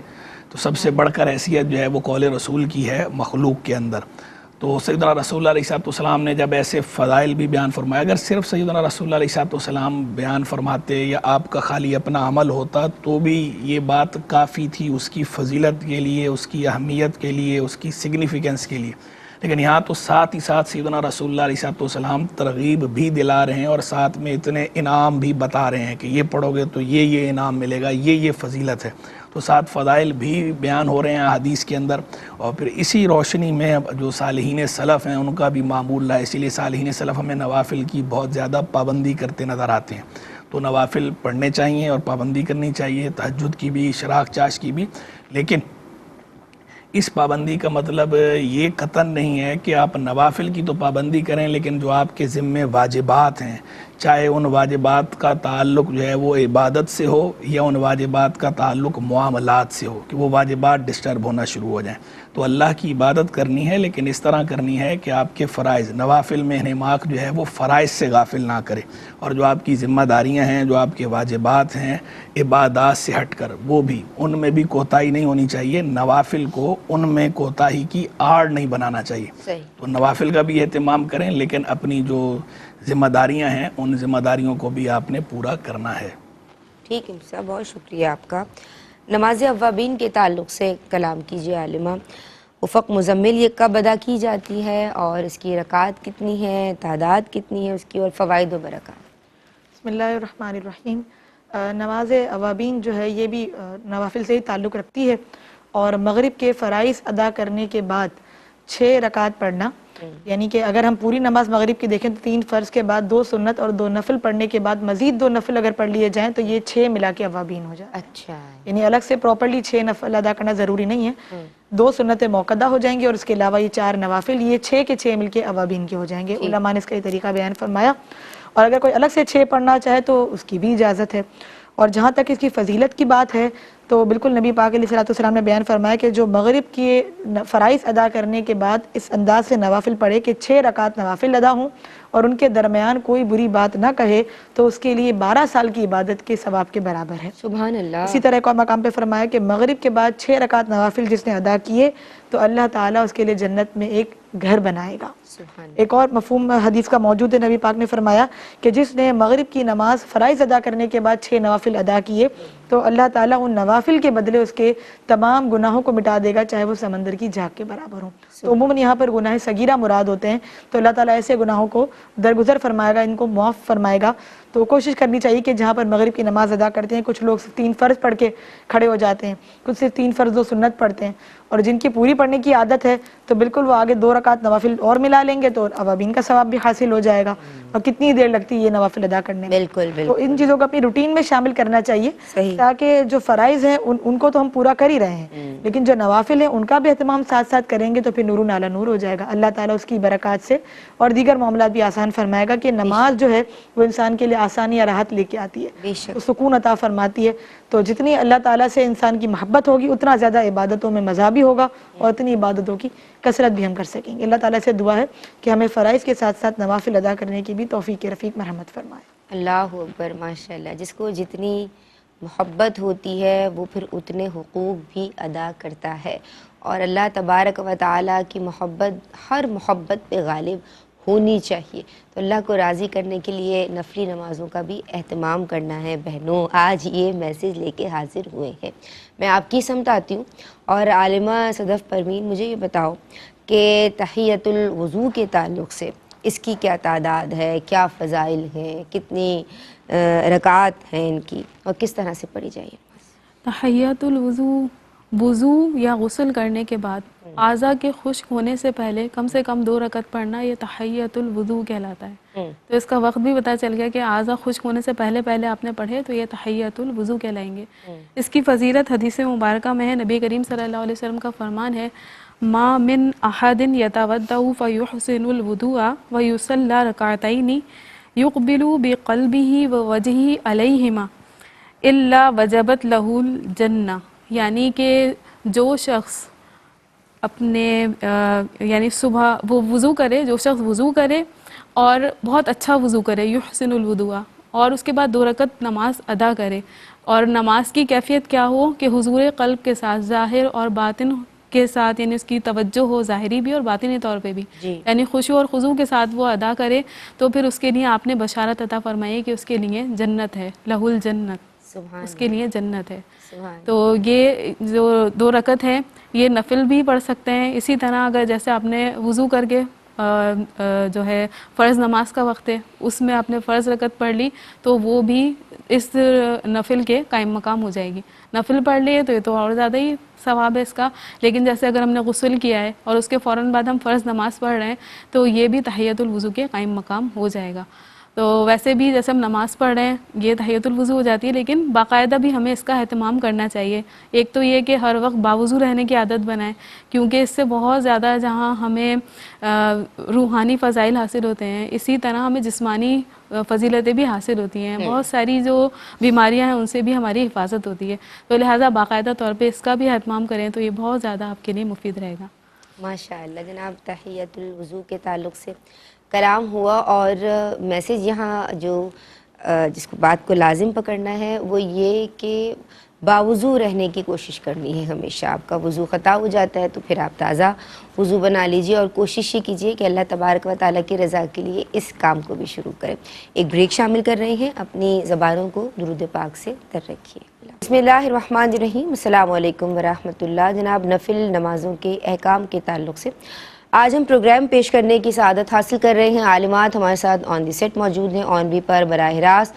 تو سب سے بڑھ کر حیثیت جو ہے وہ قول رسول کی ہے مخلوق کے اندر۔ تو سیدنا رسول اللہ علیہ السلام نے جب ایسے فضائل بھی بیان فرمایا، اگر صرف سیدنا رسول اللہ علیہ السلام بیان فرماتے یا آپ کا خالی اپنا عمل ہوتا تو بھی یہ بات کافی تھی اس کی فضیلت کے لیے، اس کی اہمیت کے لیے، اس کی سگنیفیکنس کے لیے، لیکن یہاں تو ساتھ ہی ساتھ سیدنا رسول اللہ علیہ السلام ترغیب بھی دلا رہے ہیں اور ساتھ میں اتنے انعام بھی بتا رہے ہیں کہ یہ پڑھو گے تو یہ انعام ملے گا، یہ فضیلت ہے، تو ساتھ فضائل بھی بیان ہو رہے ہیں حدیث کے اندر. اور پھر اسی روشنی میں جو صالحین سلف ہیں ان کا بھی معمول رہا ہے، اسی لیے صالحین سلف ہمیں نوافل کی بہت زیادہ پابندی کرتے نظر آتے ہیں. تو نوافل پڑھنے چاہیے اور پابندی کرنی چاہیے، تہجد کی بھی، اشراق چاش کی بھی. لیکن اس پابندی کا مطلب یہ قطعاً نہیں ہے کہ آپ نوافل کی تو پابندی کریں، لیکن جو آپ کے ذمے واجبات ہیں، چاہے ان واجبات کا تعلق جو ہے وہ عبادت سے ہو یا ان واجبات کا تعلق معاملات سے ہو، کہ وہ واجبات ڈسٹرب ہونا شروع ہو جائیں. تو اللہ کی عبادت کرنی ہے، لیکن اس طرح کرنی ہے کہ آپ کے فرائض، نوافل میں انہماک جو ہے وہ فرائض سے غافل نہ کرے، اور جو آپ کی ذمہ داریاں ہیں، جو آپ کے واجبات ہیں عبادات سے ہٹ کر، وہ بھی ان میں بھی کوتاہی نہیں ہونی چاہیے. نوافل کو ان میں کوتاہی کی آڑ نہیں بنانا چاہیے. تو نوافل کا بھی اہتمام کریں، لیکن اپنی جو ذمہ داریاں ہیں ان ذمہ داریوں کو بھی آپ نے پورا کرنا ہے. ٹھیک ہے صاحب، بہت شکریہ آپ کا. نماز اوابین کے تعلق سے کلام کیجیے عالمہ. افق مزمل یہ کب ادا کی جاتی ہے اور اس کی رکعات کتنی ہے، تعداد کتنی ہے اس کی، اور فوائد و برکات؟ بسم اللہ الرحمن الرحیم. نماز اوابین جو ہے یہ بھی نوافل سے ہی تعلق رکھتی ہے، اور مغرب کے فرائض ادا کرنے کے بعد 6 رکعت پڑھنا، یعنی کہ اگر ہم پوری نماز مغرب کی دیکھیں تو 3 فرض کے بعد 2 سنت اور 2 نفل پڑھنے کے بعد مزید 2 نفل اگر پڑھ لیے جائیں تو یہ 6 ملا کے اوابین ہو جائے. اچھا، یعنی الگ سے پراپرلی 6 نفل ادا کرنا ضروری نہیں ہے، 2 سنتیں موقدہ ہو جائیں گی اور اس کے علاوہ یہ 4 نوافل، یہ 6 کے 6 مل کے اوابین کے ہو جائیں گے. علماء نے اس کا یہ طریقہ بیان فرمایا، اور اگر کوئی الگ سے 6 پڑھنا چاہے تو اس کی بھی اجازت ہے. اور جہاں تک اس کی فضیلت کی بات ہے تو بالکل نبی پاک علیہ السلام نے بیان فرمایا کہ جو مغرب کے فرائض ادا کرنے کے بعد اس انداز سے نوافل پڑھے کہ 6 رکعت نوافل ادا ہوں اور ان کے درمیان کوئی بری بات نہ کہے، تو اس کے لیے 12 سال کی عبادت کے ثواب کے برابر ہے. سبحان اللہ. اسی طرح ایک اور مقام پہ فرمایا کہ مغرب کے بعد 6 رکعت نوافل جس نے ادا کیے تو اللہ تعالیٰ اس کے لیے جنت میں ایک گھر بنائے گا. ایک اور مفہوم حدیث کا موجود ہے، نبی پاک نے فرمایا کہ جس نے مغرب کی نماز فرائض ادا کرنے کے بعد 6 نوافل ادا کیے تو اللہ تعالیٰ ان نوافل کے بدلے اس کے تمام گناہوں کو مٹا دے گا، چاہے وہ سمندر کی جھاگ کے برابر ہوں. تو عموماً یہاں پر گناہ صغیرہ مراد ہوتے ہیں، تو اللہ تعالیٰ ایسے گناہوں کو درگزر فرمائے گا، ان کو معاف فرمائے گا. تو کوشش کرنی چاہیے کہ جہاں پر مغرب کی نماز ادا کرتے ہیں، کچھ لوگ 3 فرض پڑھ کے کھڑے ہو جاتے ہیں، کچھ صرف 3 فرض 2 سنت پڑھتے ہیں، اور جن کی پوری پڑھنے کی عادت ہے تو بالکل وہ آگے 2 رکعت نوافل اور ملا لیں گے تو اوابین کا ثواب بھی حاصل ہو جائے گا. اور کتنی دیر لگتی ہے یہ نوافل ادا کرنے میں. بالکل تو ان چیزوں کو اپنی روٹین میں شامل کرنا چاہیے، تاکہ جو فرائض ہیں ان کو تو ہم پورا کر ہی رہے ہیں، لیکن جو نوافل ہیں ان کا بھی اہتمام ساتھ ساتھ کریں گے تو پھر نور علی نور ہو جائے گا. اللہ تعالیٰ اس کی برکات سے اور دیگر معاملات بھی آسان فرمائے گا، کہ نماز جو ہے وہ انسان کے لیے آسانی یا راحت لے کے آتی ہے، سکون عطا فرماتی ہے. تو جتنی اللہ تعالیٰ سے انسان کی محبت ہوگی اتنا زیادہ عبادتوں میں مزہ بھی ہوگا اور اتنی عبادتوں کی کثرت بھی ہم کر سکیں گے. اللہ تعالیٰ سے دعا ہے کہ ہمیں فرائض کے ساتھ ساتھ نوافل ادا کرنے کی بھی توفیق رفیق مرحمت فرمائے. اللہ اکبر، ماشاء اللہ. جس کو جتنی محبت ہوتی ہے وہ پھر اتنے حقوق بھی ادا کرتا ہے، اور اللہ تبارک و تعالیٰ کی محبت ہر محبت پہ غالب ہونی چاہیے. تو اللہ کو راضی کرنے کے لیے نفلی نمازوں کا بھی اہتمام کرنا ہے. بہنوں، آج یہ میسیج لے کے حاضر ہوئے ہیں. میں آپ کی سمت آتی ہوں، اور عالمہ صدف پروین مجھے یہ بتاؤ کہ تحیۃ الوضو کے تعلق سے اس کی کیا تعداد ہے، کیا فضائل ہیں، کتنی رکعات ہیں ان کی، اور کس طرح سے پڑھی جائے؟ تحیۃ الوضو، وضو یا غسل کرنے کے بعد اعضاء کے خشک ہونے سے پہلے کم سے کم 2 رکعت پڑھنا، یہ تحیۃ الوضو کہلاتا ہے. تو اس کا وقت بھی پتہ چل گیا کہ اعضاء خشک ہونے سے پہلے آپ نے پڑھے تو یہ تحیۃ الوضو کہلائیں گے. اس کی فضیلت حدیث مبارکہ میں ہے. نبی کریم صلی اللہ علیہ وسلم کا فرمان ہے، ما من احد یتودع فیحسن الوضوء ویصلی رکعتین یقبل بقلبہ ووجہہ علیہما الا وجبت لہ الجنہ. یعنی کہ جو شخص اپنے یعنی صبح وہ وضو کرے، جو شخص وضو کرے اور بہت اچھا وضو کرے، یحسن الوضوء، اور اس کے بعد 2 رکعت نماز ادا کرے، اور نماز کی کیفیت کیا ہو کہ حضور قلب کے ساتھ، ظاہر اور باطن کے ساتھ، یعنی اس کی توجہ ہو ظاہری بھی اور باطنی طور پہ بھی، یعنی خشوع اور خضوع کے ساتھ وہ ادا کرے، تو پھر اس کے لیے آپ نے بشارت عطا فرمائی کہ اس کے لیے جنت ہے، لہ الجنت. اس کے لیے جنت ہے. سبحان. تو یہ جو 2 رکعت ہے یہ نفل بھی پڑھ سکتے ہیں. اسی طرح اگر جیسے آپ نے وضو کر کے جو ہے فرض نماز کا وقت ہے اس میں آپ نے فرض رکعت پڑھ لی تو وہ بھی اس نفل کے قائم مقام ہو جائے گی. نفل پڑھ لیے تو یہ تو اور زیادہ ہی ثواب ہے اس کا. لیکن جیسے اگر ہم نے غسل کیا ہے اور اس کے فوراً بعد ہم فرض نماز پڑھ رہے ہیں تو یہ بھی تحیۃ الوضو کے قائم مقام ہو جائے گا. تو ویسے بھی جیسے ہم نماز پڑھ رہے ہیں یہ تحیۃ الوضو ہو جاتی ہے, لیکن باقاعدہ بھی ہمیں اس کا اہتمام کرنا چاہیے. ایک تو یہ کہ ہر وقت باوضو رہنے کی عادت بنائیں, کیونکہ اس سے بہت زیادہ جہاں ہمیں روحانی فضائل حاصل ہوتے ہیں اسی طرح ہمیں جسمانی فضیلتیں بھی حاصل ہوتی ہیں. بہت ساری جو بیماریاں ہیں ان سے بھی ہماری حفاظت ہوتی ہے. تو لہٰذا باقاعدہ طور پہ اس کا بھی اہتمام کریں تو یہ بہت زیادہ آپ کے لیے مفید رہے گا. ماشاء اللہ جناب, تحیۃ الوضو کے تعلق سے کلام ہوا اور میسیج یہاں جو جس کو بات کو لازم پکڑنا ہے وہ یہ کہ باوضو رہنے کی کوشش کرنی ہے ہمیشہ. آپ کا وضو خطا ہو جاتا ہے تو پھر آپ تازہ وضو بنا لیجئے اور کوشش یہ کیجئے کہ اللہ تبارک و تعالیٰ کی رضا کے لیے اس کام کو بھی شروع کریں. ایک بریک شامل کر رہے ہیں, اپنی زبانوں کو درود پاک سے تر رکھیے. بسم اللہ الرحمن الرحیم. السلام علیکم ورحمۃ اللہ. جناب نفل نمازوں کے احکام کے تعلق سے آج ہم پروگرام پیش کرنے کی سعادت حاصل کر رہے ہیں. عالمات ہمارے ساتھ آن دی سیٹ موجود ہیں, آن بھی پر براہ راست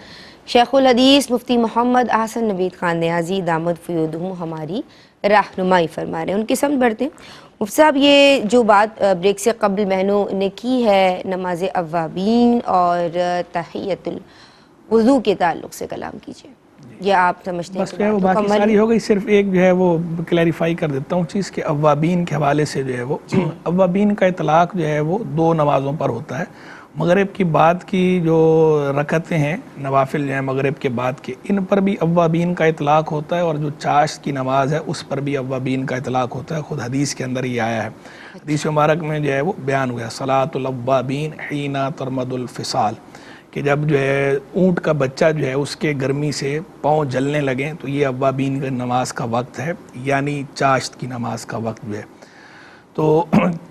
شیخ الحدیث مفتی محمد احسن نوید خان نیازی دامت فیودہم ہماری رہنمائی فرما رہے ہیں. ان کی سمجھ بڑھتے ہیں. مفتی صاحب یہ جو بات بریک سے قبل بہنوں نے کی ہے نماز اوابین اور تحیۃ الوضو کے تعلق سے کلام کیجیے. یہ آپ سمجھتے ہیں بس جو ہے وہ باقی ساری ہو گئی. صرف ایک جو ہے وہ کلیریفائی کر دیتا ہوں چیز کہ اوابین کے حوالے سے جو ہے وہ اوابین کا اطلاق جو ہے وہ 2 نمازوں پر ہوتا ہے. مغرب کی بعد کی جو رکعتیں ہیں نوافل جو ہیں مغرب کے بعد کے, ان پر بھی اوابین کا اطلاق ہوتا ہے, اور جو چاشت کی نماز ہے اس پر بھی اوابین کا اطلاق ہوتا ہے. خود حدیث کے اندر یہ آیا ہے, حدیث مبارک میں جو ہے وہ بیان ہوا ہے صلاۃ الاوابین حین ترمد الفصال, کہ جب جو ہے اونٹ کا بچہ جو ہے اس کے گرمی سے پاؤں جلنے لگیں تو یہ اوابین کا نماز کا وقت ہے, یعنی چاشت کی نماز کا وقت جو ہے. تو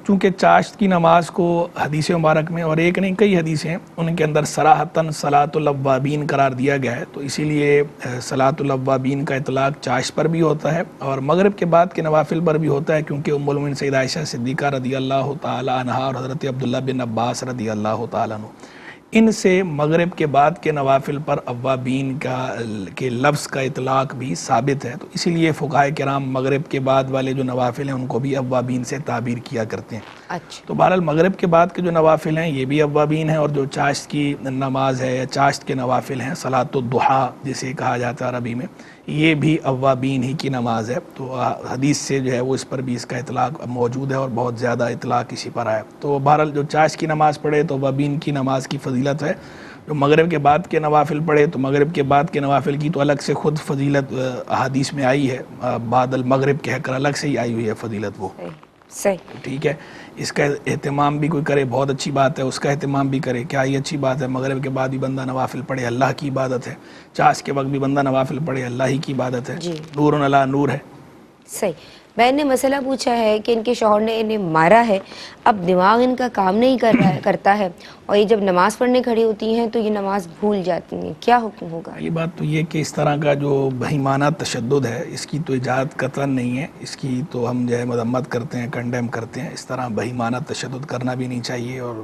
چونکہ چاشت کی نماز کو حدیث مبارک میں, اور ایک نہیں کئی حدیثیں ہیں, ان کے اندر صراحتاً صلاۃ الاوابین قرار دیا گیا ہے, تو اسی لیے صلاۃ الاوابین کا اطلاق چاشت پر بھی ہوتا ہے اور مغرب کے بعد کے نوافل پر بھی ہوتا ہے, کیونکہ ام المؤمنین سیدہ عائشہ صدیقہ رضی اللہ تعالی عنہا اور حضرت عبداللہ بن عباس رضی اللہ تعالی عنہ ان سے مغرب کے بعد کے نوافل پر اوابین کے لفظ کا اطلاق بھی ثابت ہے. تو اسی لیے فقہاء کرام مغرب کے بعد والے جو نوافل ہیں ان کو بھی اوابین سے تعبیر کیا کرتے ہیں. اچھا. تو بہرحال مغرب کے بعد کے جو نوافل ہیں یہ بھی اوابین ہیں, اور جو چاشت کی نماز ہے یا چاشت کے نوافل ہیں صلاۃ الضحیٰ جسے کہا جاتا ہے عربی میں, یہ بھی اوابین ہی کی نماز ہے. تو حدیث سے جو ہے وہ اس پر بھی اس کا اطلاق موجود ہے اور بہت زیادہ اطلاق اسی پر ہے. تو بہرحال جو چاشت کی نماز پڑھے تو اوابین کی نماز کی فضیلت ہے, جو مغرب کے بعد کے نوافل پڑھے تو مغرب کے بعد کے نوافل کی تو الگ سے خود فضیلت احادیث میں آئی ہے, بعد المغرب کہہ کر الگ سے ہی آئی ہوئی ہے فضیلت وہ. صحیح. ٹھیک ہے, اس کا اہتمام بھی کوئی کرے بہت اچھی بات ہے, اس کا اہتمام بھی کرے, کیا یہ اچھی بات ہے. مغرب کے بعد بھی بندہ نوافل پڑھے, اللہ کی عبادت ہے. چاشت کے وقت بھی بندہ نوافل پڑھے, اللہ ہی کی عبادت ہے. نور علی نور ہے. صحیح. بہن نے مسئلہ پوچھا ہے کہ ان کے شوہر نے انہیں مارا ہے, اب دماغ ان کا کام نہیں کرتا ہے, اور یہ جب نماز پڑھنے کھڑی ہوتی ہیں تو یہ نماز بھول جاتی ہیں, کیا حکم ہوگا؟ یہ بات تو یہ کہ اس طرح کا جو بہیمانہ تشدد ہے اس کی تو اجازت قطعاً نہیں ہے, اس کی تو ہم جو ہے مذمت کرتے ہیں, کنڈیم کرتے ہیں. اس طرح بہیمانہ تشدد کرنا بھی نہیں چاہیے, اور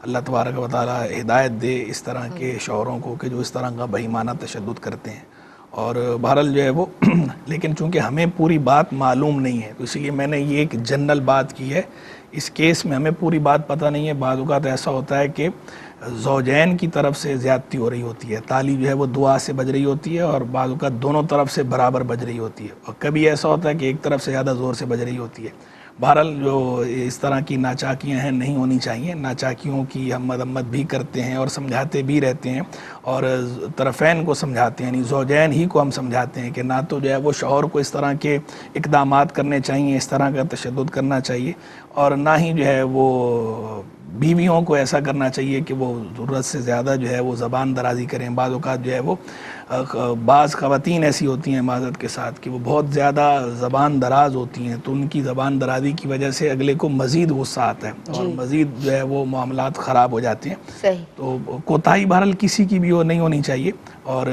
اللہ تبارک و تعالی ہدایت دے اس طرح کے شوہروں کو کہ جو اس طرح کا بہیمانہ تشدد کرتے ہیں. اور بہرحال جو ہے وہ لیکن چونکہ ہمیں پوری بات معلوم نہیں ہے تو اسی لیے میں نے یہ ایک جنرل بات کی ہے. اس کیس میں ہمیں پوری بات پتہ نہیں ہے. بعض اوقات ایسا ہوتا ہے کہ زوجین کی طرف سے زیادتی ہو رہی ہوتی ہے, تالی جو ہے وہ دعا سے بج رہی ہوتی ہے, اور بعض اوقات دونوں طرف سے برابر بج رہی ہوتی ہے, اور کبھی ایسا ہوتا ہے کہ ایک طرف سے زیادہ زور سے بج رہی ہوتی ہے. بہرحال جو اس طرح کی ناچاکیاں ہیں نہیں ہونی چاہیے. ناچاکیوں کی ہم مذمت بھی کرتے ہیں اور سمجھاتے بھی رہتے ہیں, اور طرفین کو سمجھاتے ہیں, یعنی زوجین ہی کو ہم سمجھاتے ہیں کہ نہ تو جو ہے وہ شوہر کو اس طرح کے اقدامات کرنے چاہیے, اس طرح کا تشدد کرنا چاہیے, اور نہ ہی جو ہے وہ بیویوں کو ایسا کرنا چاہیے کہ وہ ضرورت سے زیادہ جو ہے وہ زبان درازی کریں. بعض اوقات جو ہے وہ بعض خواتین ایسی ہوتی ہیں معذرت کے ساتھ کہ وہ بہت زیادہ زبان دراز ہوتی ہیں، تو ان کی زبان درازی کی وجہ سے اگلے کو مزید غصہ آتا ہے اور مزید جو ہے وہ معاملات خراب ہو جاتے ہیں. صحیح. تو کوتاہی بہرحال کسی کی بھی وہ نہیں ہونی چاہیے، اور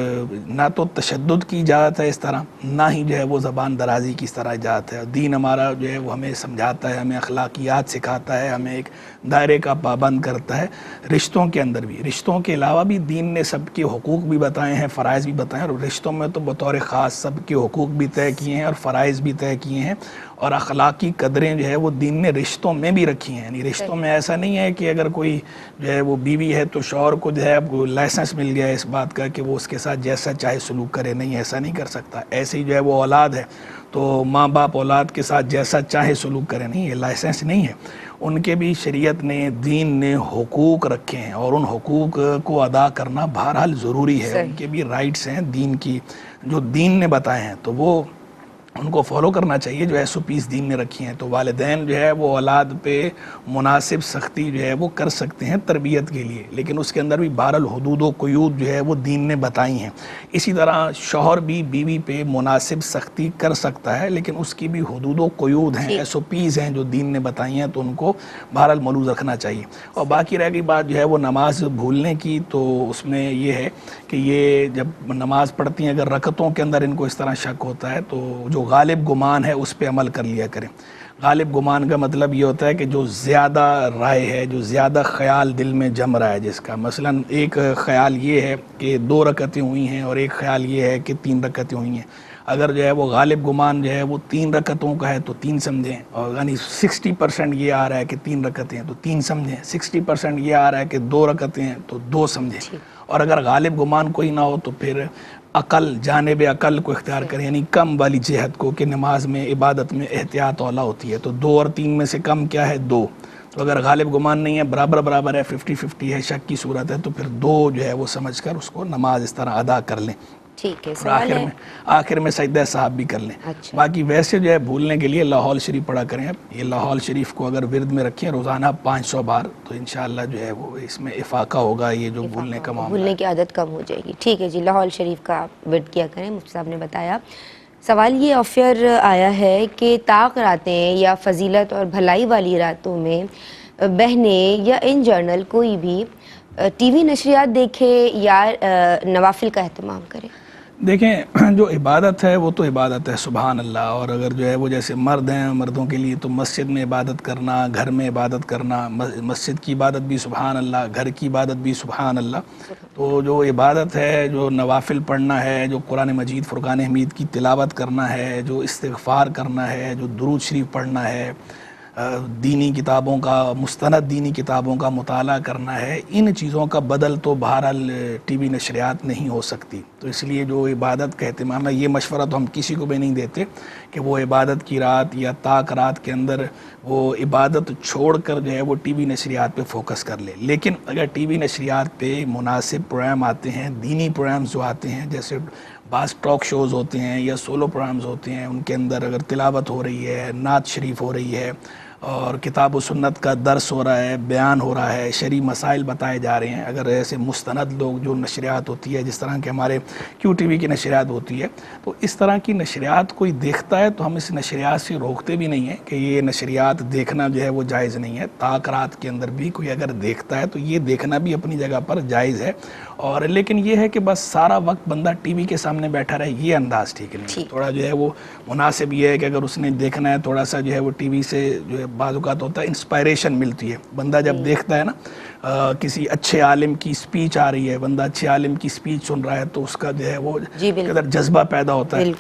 نہ تو تشدد کی اجازت ہے اس طرح، نہ ہی جو ہے وہ زبان درازی کی اس طرح اجازت ہے. دین ہمارا جو ہے وہ ہمیں سمجھاتا ہے، ہمیں اخلاقیات سکھاتا ہے، ہمیں ایک دائرے کا پابند کرتا ہے. رشتوں کے اندر بھی، رشتوں کے علاوہ بھی دین نے سب کے حقوق بھی بتائے ہیں، فرائض بھی بتائے ہیں، اور رشتوں میں تو بطور خاص سب کے حقوق بھی طے کیے ہیں اور فرائض بھی طے کیے ہیں، اور اخلاقی قدریں جو ہے وہ دین نے رشتوں میں بھی رکھی ہیں. یعنی رشتوں میں ایسا نہیں ہے کہ اگر کوئی جو ہے وہ بیوی ہے تو شوہر کو جو ہے اب لائسنس مل گیا ہے اس بات کا کہ وہ اس کے ساتھ جیسا چاہے سلوک کرے. نہیں، ایسا نہیں کر سکتا. ایسے ہی جو ہے وہ اولاد ہے تو ماں باپ اولاد کے ساتھ جیسا چاہے سلوک کرے. نہیں، یہ لائسنس نہیں ہے. ان کے بھی شریعت نے، دین نے حقوق رکھے ہیں، اور ان حقوق کو ادا کرنا بہرحال ضروری ہے. ان کے بھی رائٹس ہیں دین کی جو دین نے بتائے ہیں، تو وہ ان کو فالو کرنا چاہیے جو ایس او پیز دین نے رکھی ہیں. تو والدین جو ہے وہ اولاد پہ مناسب سختی جو ہے وہ کر سکتے ہیں تربیت کے لیے، لیکن اس کے اندر بھی بہرحال حدود و قیود جو ہے وہ دین نے بتائی ہیں. اسی طرح شوہر بھی بیوی پہ مناسب سختی کر سکتا ہے، لیکن اس کی بھی حدود و قیود ہیں، ایس او پیز ہیں جو دین نے بتائی ہیں، تو ان کو بہرحال ملوز رکھنا چاہیے. اور باقی رہ گئی بات جو ہے وہ نماز بھولنے کی، تو اس میں یہ ہے کہ یہ جب نماز پڑھتی ہیں اگر رکعتوں کے اندر ان کو اس طرح شک ہوتا ہے تو جو غالب گمان ہے اس پہ عمل کر لیا کریں. غالب گمان کا مطلب یہ ہوتا ہے کہ جو زیادہ رائے ہے، جو زیادہ خیال دل میں جم رہا ہے جس کا، مثلا ایک خیال یہ ہے کہ 2 رکعتیں ہوئی ہیں اور ایک خیال یہ ہے کہ 3 رکعتیں ہوئی ہیں. اگر جو ہے وہ غالب گمان جو ہے وہ 3 رکعتوں کا ہے تو 3 سمجھیں، اور یعنی 60% یہ آ رہا ہے کہ 3 رکعتیں ہیں تو 3 سمجھیں، 60% یہ آ رہا ہے کہ 2 رکعتیں ہیں تو 2 سمجھیں. اور اگر غالب گمان کوئی نہ ہو تو پھر عقل، جانب عقل کو اختیار کریں، یعنی کم والی جہت کو، کہ نماز میں، عبادت میں احتیاط اولا ہوتی ہے. تو 2 اور 3 میں سے کم کیا ہے؟ 2. تو اگر غالب گمان نہیں ہے، برابر ہے، 50-50 ہے، شک کی صورت ہے، تو پھر 2 جو ہے وہ سمجھ کر اس کو نماز اس طرح ادا کر لیں. ٹھیک ہے. اور آخر میں سجدہ صاحب بھی کر لیں. باقی ویسے جو ہے بھولنے کے لیے لاہور شریف پڑھا کریں. یہ لاہور شریف کو اگر ورد میں رکھیں روزانہ 500 بار تو انشاءاللہ جو ہے وہ اس میں افاقہ ہوگا، یہ جو بھولنے کا معاملہ، بھولنے کی عادت کم ہو جائے گی. ٹھیک ہے جی، لاہور شریف کا ورد کیا کریں. مفتی صاحب نے بتایا. سوال یہ آفر آیا ہے کہ طاق راتیں یا فضیلت اور بھلائی والی راتوں میں بہنیں یا ان جرنل کوئی بھی ٹی وی نشریات دیکھے یا نوافل کا اہتمام کرے؟ دیکھیں، جو عبادت ہے وہ تو عبادت ہے، سبحان اللہ. اور اگر جو ہے وہ جیسے مرد ہیں، مردوں کے لیے تو مسجد میں عبادت کرنا، گھر میں عبادت کرنا، مسجد کی عبادت بھی سبحان اللہ، گھر کی عبادت بھی سبحان اللہ. تو جو عبادت ہے، جو نوافل پڑھنا ہے، جو قرآن مجید فرقان حمید کی تلاوت کرنا ہے، جو استغفار کرنا ہے، جو درود شریف پڑھنا ہے، دینی کتابوں کا، مستند دینی کتابوں کا مطالعہ کرنا ہے، ان چیزوں کا بدل تو بہرحال ٹی وی نشریات نہیں ہو سکتی. تو اس لیے جو عبادت کا اہتمام ہے، یہ مشورہ تو ہم کسی کو بھی نہیں دیتے کہ وہ عبادت کی رات یا طاق رات کے اندر وہ عبادت چھوڑ کر جو ہے وہ ٹی وی نشریات پہ فوکس کر لے. لیکن اگر ٹی وی نشریات پہ مناسب پروگرام آتے ہیں، دینی پروگرامز جو آتے ہیں، جیسے بعض ٹاک شوز ہوتے ہیں یا سولو پروگرامز ہوتے ہیں، ان کے اندر اگر تلاوت ہو رہی ہے، نعت شریف ہو رہی ہے، اور کتاب و سنت کا درس ہو رہا ہے، بیان ہو رہا ہے، شرعی مسائل بتائے جا رہے ہیں، اگر ایسے مستند لوگ جو نشریات ہوتی ہے جس طرح کے ہمارے کیو ٹی وی کی نشریات ہوتی ہے، تو اس طرح کی نشریات کوئی دیکھتا ہے تو ہم اس نشریات سے روکتے بھی نہیں ہیں کہ یہ نشریات دیکھنا جو ہے وہ جائز نہیں ہے. طاق رات کے اندر بھی کوئی اگر دیکھتا ہے تو یہ دیکھنا بھی اپنی جگہ پر جائز ہے. اور لیکن یہ ہے کہ بس سارا وقت بندہ ٹی وی کے سامنے بیٹھا رہے، یہ انداز ٹھیک نہیں. تھوڑا جو ہے وہ مناسب یہ ہے کہ اگر اس نے دیکھنا ہے، تھوڑا سا جو ہے وہ ٹی وی سے جو ہے بعض اوقات ہوتا ہے انسپائریشن ملتی ہے. بندہ جب دیکھتا ہے نا کسی اچھے عالم کی سپیچ آ رہی ہے، بندہ اچھے عالم کی سپیچ سن رہا ہے تو اس کا جو ہے وہ قدر جذبہ پیدا ہوتا ہے،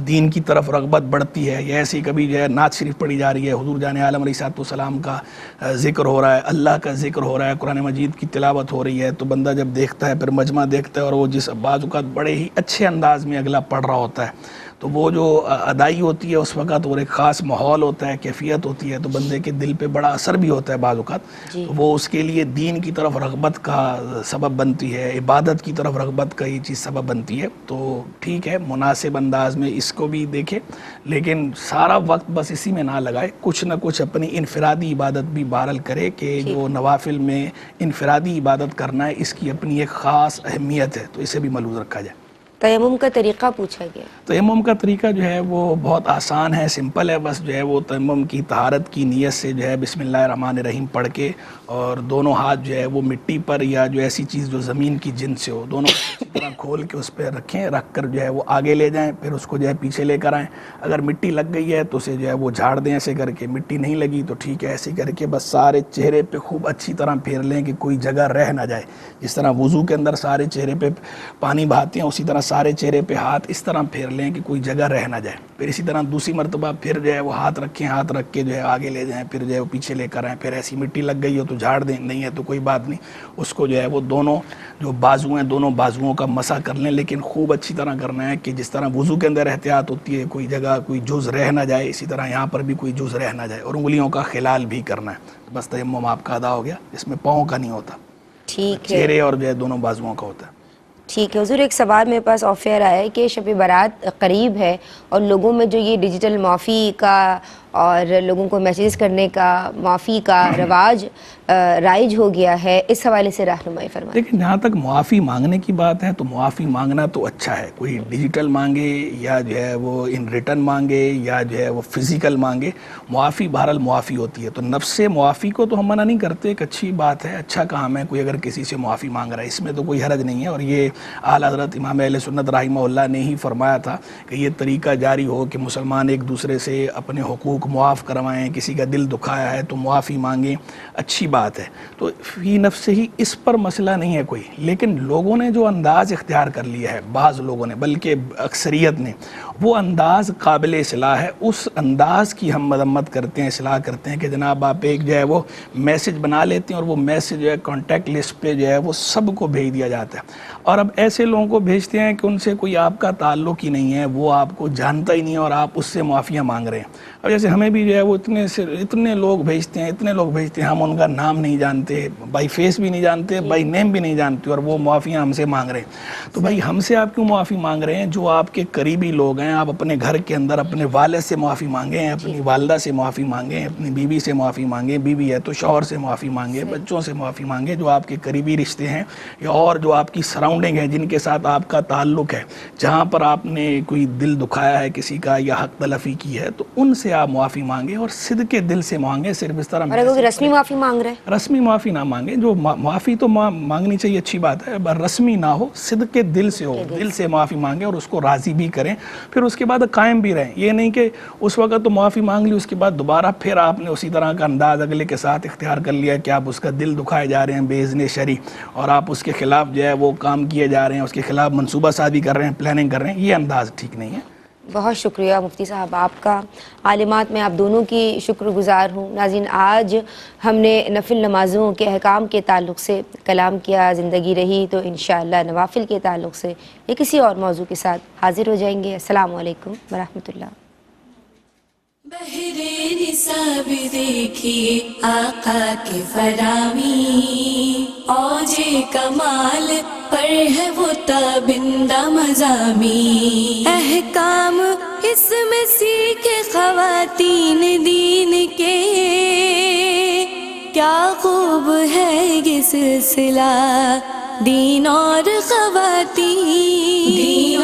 دین کی طرف رغبت بڑھتی ہے. یا ایسی کبھی جو ہے نعت شریف پڑھی جا رہی ہے، حضور جان عالم علیہ السلام کا ذکر ہو رہا ہے، اللہ کا ذکر ہو رہا ہے، قرآن مجید کی تلاوت ہو رہی ہے، تو بندہ جب دیکھتا ہے، پھر مجمع دیکھتا ہے، اور وہ جس بعض اوقات بڑے ہی اچھے انداز میں اگلا پڑھ رہا ہوتا ہے، تو وہ جو ادائی ہوتی ہے اس وقت، اور ایک خاص ماحول ہوتا ہے، کیفیت ہوتی ہے، تو بندے کے دل پہ بڑا اثر بھی ہوتا ہے بعض اوقات. تو وہ اس کے لیے دین کی طرف رغبت کا سبب بنتی ہے، عبادت کی طرف رغبت کا یہ چیز سبب بنتی ہے. تو ٹھیک ہے، مناسب انداز میں اس کو بھی دیکھے، لیکن سارا وقت بس اسی میں نہ لگائے. کچھ نہ کچھ اپنی انفرادی عبادت بھی بہرحال کرے، کہ جو نوافل میں انفرادی عبادت کرنا ہے اس کی اپنی ایک خاص اہمیت ہے، تو اسے بھی ملحوظ رکھا جائے. تیمم کا طریقہ پوچھا گیا. تیمم کا طریقہ جو ہے وہ بہت آسان ہے، سمپل ہے. بس جو ہے وہ تیمم کی طہارت کی نیت سے جو ہے بسم اللہ الرحمن الرحیم پڑھ کے اور دونوں ہاتھ جو ہے وہ مٹی پر یا جو ایسی چیز جو زمین کی جنس سے ہو دونوں اچھی طرح کھول کے اس پہ رکھیں، رکھ کر جو ہے وہ آگے لے جائیں، پھر اس کو جو ہے پیچھے لے کر آئیں. اگر مٹی لگ گئی ہے تو اسے جو ہے وہ جھاڑ دیں ایسے کر کے، مٹی نہیں لگی تو ٹھیک ہے. ایسے کر کے بس سارے چہرے پہ خوب اچھی طرح پھیر لیں کہ کوئی جگہ رہ نہ جائے. جس طرح وضو کے اندر سارے چہرے پہ پانی بہاتے ہیں اسی طرح سارے چہرے پہ ہاتھ اس طرح پھیر لیں کہ کوئی جگہ رہ نہ جائے. پھر اسی طرح دوسری مرتبہ پھر جو ہے وہ ہاتھ رکھیں، ہاتھ رکھ کے جو ہے آگے لے جائیں، پھر جو ہے وہ پیچھے لے کر آئیں. پھر ایسی مٹی لگ گئی ہو تو جھاڑ دیں، نہیں ہے تو کوئی بات نہیں. اس کو جو ہے وہ دونوں جو بازو ہیں دونوں بازوؤں کا مسح کر لیں، لیکن خوب اچھی طرح کرنا ہے کہ جس طرح وضو کے اندر احتیاط ہوتی ہے کوئی جگہ کوئی جز رہ نہ جائے، اسی طرح یہاں پر بھی کوئی جز رہ نہ جائے. اور انگلیوں کا خلال بھی کرنا ہے. بس تیمم آپ کا ادا ہو گیا، اس میں پاؤں کا نہیں ہوتا، ٹھیک ہے. چہرے اور جو ہے دونوں بازوؤں کا ہوتا ہے. ٹھیک ہے حضور. ایک سوال میرے پاس آف ایئر آیا ہے کہ شب برات قریب ہے اور لوگوں میں جو یہ ڈیجیٹل معافی کا اور لوگوں کو میسیج کرنے کا معافی کا رواج رائج ہو گیا ہے، اس حوالے سے رہنمائی فرمائیں. لیکن جہاں تک معافی مانگنے کی بات ہے تو معافی مانگنا تو اچھا ہے. کوئی ڈیجیٹل مانگے یا جو ہے وہ ان ریٹن مانگے یا جو ہے وہ فزیکل مانگے، معافی بہرحال معافی ہوتی ہے. تو نفس معافی کو تو ہم منع نہیں کرتے، ایک اچھی بات ہے، اچھا کام ہے کوئی اگر کسی سے معافی مانگ رہا ہے، اس میں تو کوئی حرج نہیں ہے. اور یہ اعلیٰ حضرت امام اہل سنت رحمہ اللہ نے ہی فرمایا تھا کہ یہ طریقہ جاری ہو کہ مسلمان ایک دوسرے سے اپنے حقوق معاف کروائیں. کسی کا دل دکھایا ہے تو معافی مانگیں، اچھی بات ہے. تو فی نفس ہی اس پر مسئلہ نہیں ہے کوئی. لیکن لوگوں نے جو انداز اختیار کر لیا ہے، بعض لوگوں نے بلکہ اکثریت نے، وہ انداز قابل اصلاح ہے. اس انداز کی ہم مذمت کرتے ہیں، اصلاح کرتے ہیں کہ جناب آپ ایک جو ہے وہ میسج بنا لیتے ہیں اور وہ میسج جو ہے کانٹیکٹ لسٹ پہ جو ہے وہ سب کو بھیج دیا جاتا ہے. اور اب ایسے لوگوں کو بھیجتے ہیں کہ ان سے کوئی آپ کا تعلق ہی نہیں ہے، وہ آپ کو جانتا ہی نہیں ہے اور آپ اس سے معافیاں مانگ رہے ہیں. اب جیسے ہمیں بھی جو ہے وہ اتنے لوگ بھیجتے ہیں، ہم ان کا نام نہیں جانتے، بائی فیس بھی نہیں جانتے، بائی نیم بھی نہیں جانتے، اور وہ معافیاں ہم سے مانگ رہے ہیں. تو بھائی ہم سے آپ کیوں معافی مانگ رہے ہیں؟ جو آپ کے قریبی لوگ ہیں، آپ اپنے گھر کے اندر اپنے والد سے معافی مانگیں، اپنی والدہ سے معافی مانگیں، اپنی بیوی سے معافی مانگیں، بیوی ہے تو شوہر سے معافی مانگیں، بچوں سے معافی مانگیں، جو آپ کے قریبی رشتے ہیں یا اور جو آپ کی سراؤنڈنگ ہے جن کے ساتھ آپ کا تعلق ہے، جہاں پر آپ نے کوئی دل دکھایا ہے کسی کا یا حق تلفی کی ہے، تو ان سے آپ معافی مانگیں اور صدق دل سے مانگیں. صرف اس طرح اور اگر کوئی رسمی معافی مانگ رہے ہیں، رسمی معافی نہ مانگیں. جو معافی تو مانگنی چاہیے، اچھی بات ہے، رسمی نہ ہو، صدق دل سے ہو، دل سے معافی مانگیں اور اس کو راضی بھی کریں. پھر اس کے بعد قائم بھی رہیں. یہ نہیں کہ اس وقت تو معافی مانگ لی، اس کے بعد دوبارہ پھر آپ نے اسی طرح کا انداز اگلے کے ساتھ اختیار کر لیا کہ آپ اس کا دل دکھائے جا رہے ہیں بے اذن شرع، اور آپ اس کے خلاف جو ہے وہ کام کیے جا رہے ہیں، اس کے خلاف منصوبہ سازی کر رہے ہیں، پلاننگ کر رہے ہیں. یہ انداز ٹھیک نہیں ہے. بہت شکریہ مفتی صاحب آپ کا. عالمات میں آپ دونوں کی شکر گزار ہوں. ناظرین، آج ہم نے نفل نمازوں کے احکام کے تعلق سے کلام کیا. زندگی رہی تو انشاءاللہ نوافل کے تعلق سے یا کسی اور موضوع کے ساتھ حاضر ہو جائیں گے. السلام علیکم ورحمۃ اللہ. بہرے نصاب دیکھیے آقا کے فرامی، اوج کمال پر ہے وہ تابندہ مضامی. احکام اس میں سیکھے خواتین دین کے، کیا خوب ہے یہ سلسلہ دین اور خواتین.